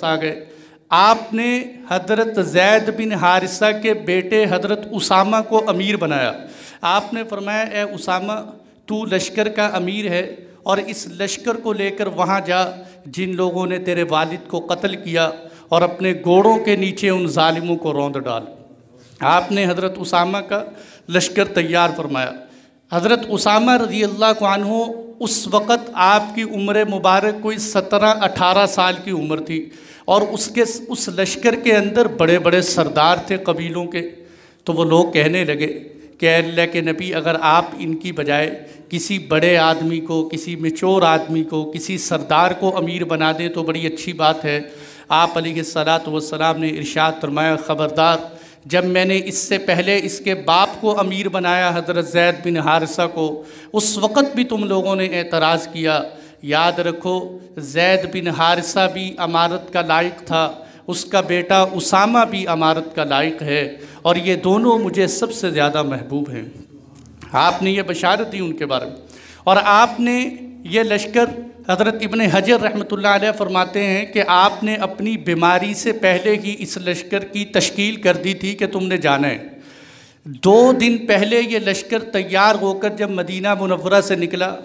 آ گئے، آپ نے حضرت زید بن حارثہ کے بیٹے حضرت اسامہ کو امیر بنایا۔ آپ نے فرمایا اے اسامہ تو لشکر کا امیر ہے اور اس لشکر کو لے کر وہاں جا جن لوگوں نے تیرے والد کو قتل کیا اور اپنے گھوڑوں کے نیچے ان ظالموں کو روند ڈال۔ آپ نے حضرت اسامہ کا لشکر تیار فرمایا۔ حضرت اسامہ رضی اللہ عنہ اس وقت آپ کی عمر مبارک کوئی 17-18 سال کی عمر تھی، اور اس لشکر کے اندر بڑے بڑے سردار تھے قبیلوں کے۔ تو وہ لوگ کہنے لگے کہ اے اللہ کے نبی، اگر آپ ان کی بجائے کسی بڑے آدمی کو، کسی میچور آدمی کو، کسی سردار کو امیر بنا دیں تو بڑی اچھی بات ہے۔ آپ علیہ السلام نے ارشاد فرمایا خبردار، جب میں نے اس سے پہلے اس کے باپ کو امیر بنایا حضرت زید بن حارثہ کو، اس وقت بھی تم لوگوں نے اعتراض کیا۔ یاد رکھو زید بن حارثہ بھی امارت کا لائق تھا، اس کا بیٹا اسامہ بھی امارت کا لائق ہے، اور یہ دونوں مجھے سب سے زیادہ محبوب ہیں۔ آپ نے یہ بشارت دی ان کے بارے میں، اور آپ نے یہ لشکر، حضرت ابن حجر رحمۃ اللہ علیہ فرماتے ہیں کہ آپ نے اپنی بیماری سے پہلے ہی اس لشکر کی تشکیل کر دی تھی کہ تم نے جانا ہے۔ 2 دن پہلے یہ لشکر تیار ہو کر جب مدینہ منورہ سے نکلا،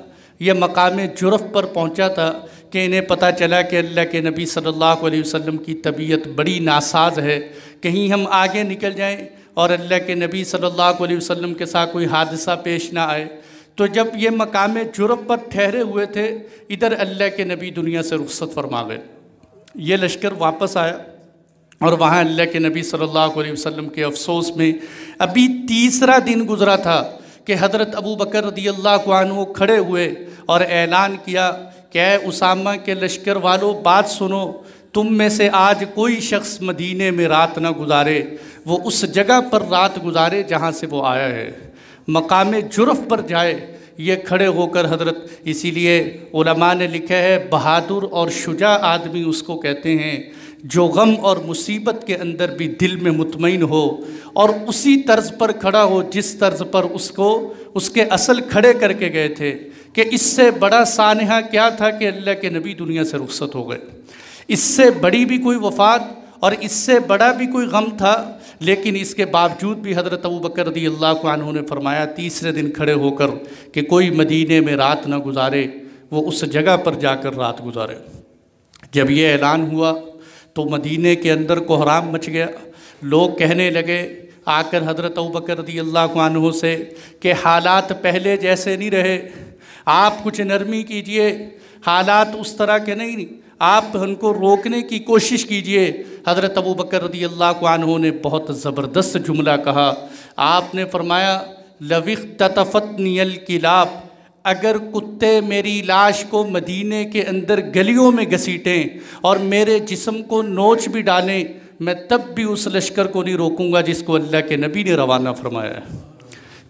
یہ مقام جرف پر پہنچا تھا کہ انہیں پتہ چلا کہ اللہ کے نبی صلی اللہ علیہ وسلم کی طبیعت بڑی ناساز ہے، کہیں ہم آگے نکل جائیں اور اللہ کے نبی صلی اللہ علیہ وسلم کے ساتھ کوئی حادثہ پیش نہ آئے۔ تو جب یہ مقام جرف پر ٹھہرے ہوئے تھے، ادھر اللہ کے نبی دنیا سے رخصت فرما گئے۔ یہ لشکر واپس آیا اور وہاں اللہ کے نبی صلی اللہ علیہ وسلم کے افسوس میں ابھی 3را دن گزرا تھا کہ حضرت ابو بکر رضی اللہ عنہ کھڑے ہوئے اور اعلان کیا کہ اے اسامہ کے لشکر والو، بات سنو، تم میں سے آج کوئی شخص مدینے میں رات نہ گزارے، وہ اس جگہ پر رات گزارے جہاں سے وہ آیا ہے، مقام جرف پر جائے۔ یہ کھڑے ہو کر حضرت، اسی لیے علماء نے لکھا ہے بہادر اور شجاع آدمی اس کو کہتے ہیں جو غم اور مصیبت کے اندر بھی دل میں مطمئن ہو اور اسی طرز پر کھڑا ہو جس طرز پر اس کے اصل کھڑے کر کے گئے تھے، کہ اس سے بڑا سانحہ کیا تھا کہ اللہ کے نبی دنیا سے رخصت ہو گئے۔ اس سے بڑی بھی کوئی وفات اور اس سے بڑا بھی کوئی غم تھا، لیکن اس کے باوجود بھی حضرت ابو بکر رضی اللہ عنہ نے فرمایا 3رے دن کھڑے ہو کر کہ کوئی مدینے میں رات نہ گزارے، وہ اس جگہ پر جا کر رات گزارے۔ جب یہ اعلان ہوا تو مدینے کے اندر کوہرام مچ گیا۔ لوگ کہنے لگے آ کر حضرت ابو بکر رضی اللہ عنہ سے کہ حالات پہلے جیسے نہیں رہے، آپ کچھ نرمی کیجئے، حالات اس طرح کے نہیں، آپ ان کو روکنے کی کوشش کیجئے۔ حضرت ابو بکر رضی اللہ عنہ نے بہت زبردست جملہ کہا۔ آپ نے فرمایا لَوِ اخْتَطَفَتْنِيَ الْكِلَابُ، اگر کتے میری لاش کو مدینے کے اندر گلیوں میں گھسیٹیں اور میرے جسم کو نوچ بھی ڈالیں، میں تب بھی اس لشکر کو نہیں روکوں گا جس کو اللہ کے نبی نے روانہ فرمایا ہے،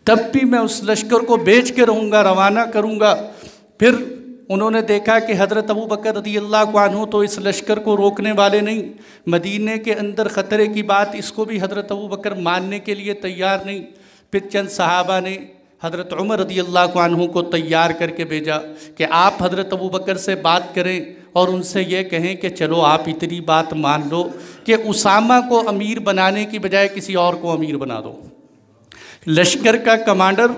تب بھی میں اس لشکر کو بیچ کے رہوں گا، روانہ کروں گا۔ پھر انہوں نے دیکھا کہ حضرت ابو بکر رضی اللہ عنہ تو اس لشکر کو روکنے والے نہیں، مدینے کے اندر خطرے کی بات اس کو بھی حضرت ابو بکر ماننے کے لیے تیار نہیں۔ پھر چند صحابہ نے حضرت عمر رضی اللہ عنہ کو تیار کر کے بھیجا کہ آپ حضرت ابو بکر سے بات کریں اور ان سے یہ کہیں کہ چلو آپ اتنی بات مان لو کہ اسامہ کو امیر بنانے کی بجائے کسی اور کو امیر بنا دو، لشکر کا کمانڈر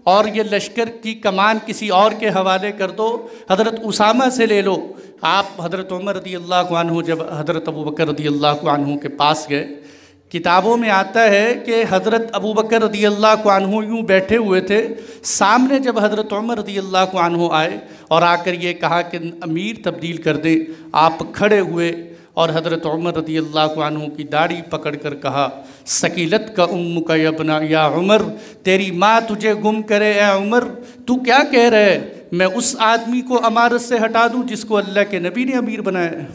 اور یہ لشکر کی کمان کسی اور کے حوالے کر دو، حضرت اسامہ سے لے لو۔ آپ حضرت عمر رضی اللہ عنہ جب حضرت ابو بکر رضی اللہ عنہ کے پاس گئے، کتابوں میں آتا ہے کہ حضرت ابو بکر رضی اللہ عنہ یوں بیٹھے ہوئے تھے، سامنے جب حضرت عمر رضی اللہ عنہ آئے اور آ کر یہ کہا کہ امیر تبدیل کر دیں، آپ کھڑے ہوئے اور حضرت عمر رضی اللہ عنہ کی داڑھی پکڑ کر کہا سکیلت کا امک یا ابنا یا عمر، تیری ماں تجھے گم کرے اے عمر، تو کیا کہہ رہے، میں اس آدمی کو امارت سے ہٹا دوں جس کو اللہ کے نبی نے امیر بنایا ہے،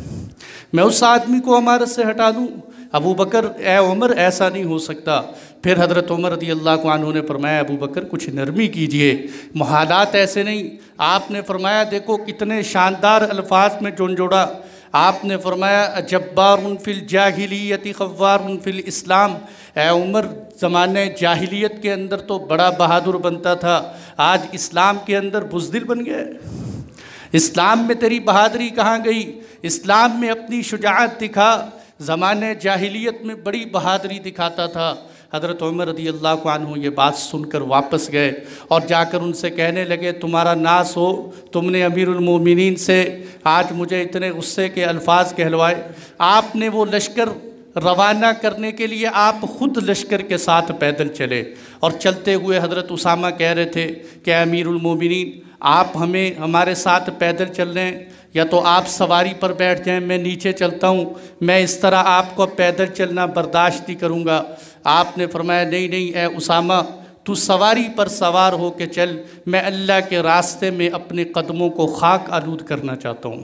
میں اس آدمی کو امارت سے ہٹا دوں؟ ابو بکر اے عمر ایسا نہیں ہو سکتا۔ پھر حضرت عمر رضی اللہ عنہ نے فرمایا ابو بکر کچھ نرمی کیجئے، محالات ایسے نہیں۔ آپ نے فرمایا دیکھو کتنے شاندار الفاظ میں جوڑا۔ آپ نے فرمایا جبار فی الجاہلیت خوار فی الاسلام، اے عمر زمانے جاہلیت کے اندر تو بڑا بہادر بنتا تھا، آج اسلام کے اندر بزدل بن گیا ہے۔ اسلام میں تیری بہادری کہاں گئی؟ اسلام میں اپنی شجاعت دکھا۔ زمانے جاہلیت میں بڑی بہادری دکھاتا تھا۔ حضرت عمر رضی اللہ عنہ یہ بات سن کر واپس گئے اور جا کر ان سے کہنے لگے تمہارا ناس ہو، تم نے امیر المومنین سے آج مجھے اتنے غصے کے الفاظ کہلوائے۔ آپ نے وہ لشکر روانہ کرنے کے لیے آپ خود لشکر کے ساتھ پیدل چلے، اور چلتے ہوئے حضرت اسامہ کہہ رہے تھے کہ امیر المومنین آپ ہمارے ساتھ پیدل چل رہے ہیں، یا تو آپ سواری پر بیٹھ جائیں، میں نیچے چلتا ہوں، میں اس طرح آپ کو پیدل چلنا برداشت نہیں کروں گا۔ آپ نے فرمایا نہیں نہیں اے اسامہ، تو سواری پر سوار ہو کے چل، میں اللہ کے راستے میں اپنے قدموں کو خاک آلود کرنا چاہتا ہوں،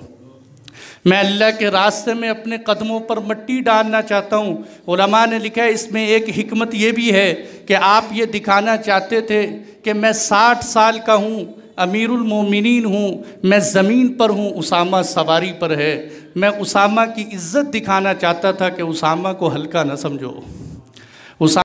میں اللہ کے راستے میں اپنے قدموں پر مٹی ڈالنا چاہتا ہوں۔ علماء نے لکھا ہے اس میں ایک حکمت یہ بھی ہے کہ آپ یہ دکھانا چاہتے تھے کہ میں 60 سال کا ہوں، امیر المومنین ہوں، میں زمین پر ہوں، اسامہ سواری پر ہے۔ میں اسامہ کی عزت دکھانا چاہتا تھا کہ اسامہ کو ہلکا نہ سمجھو۔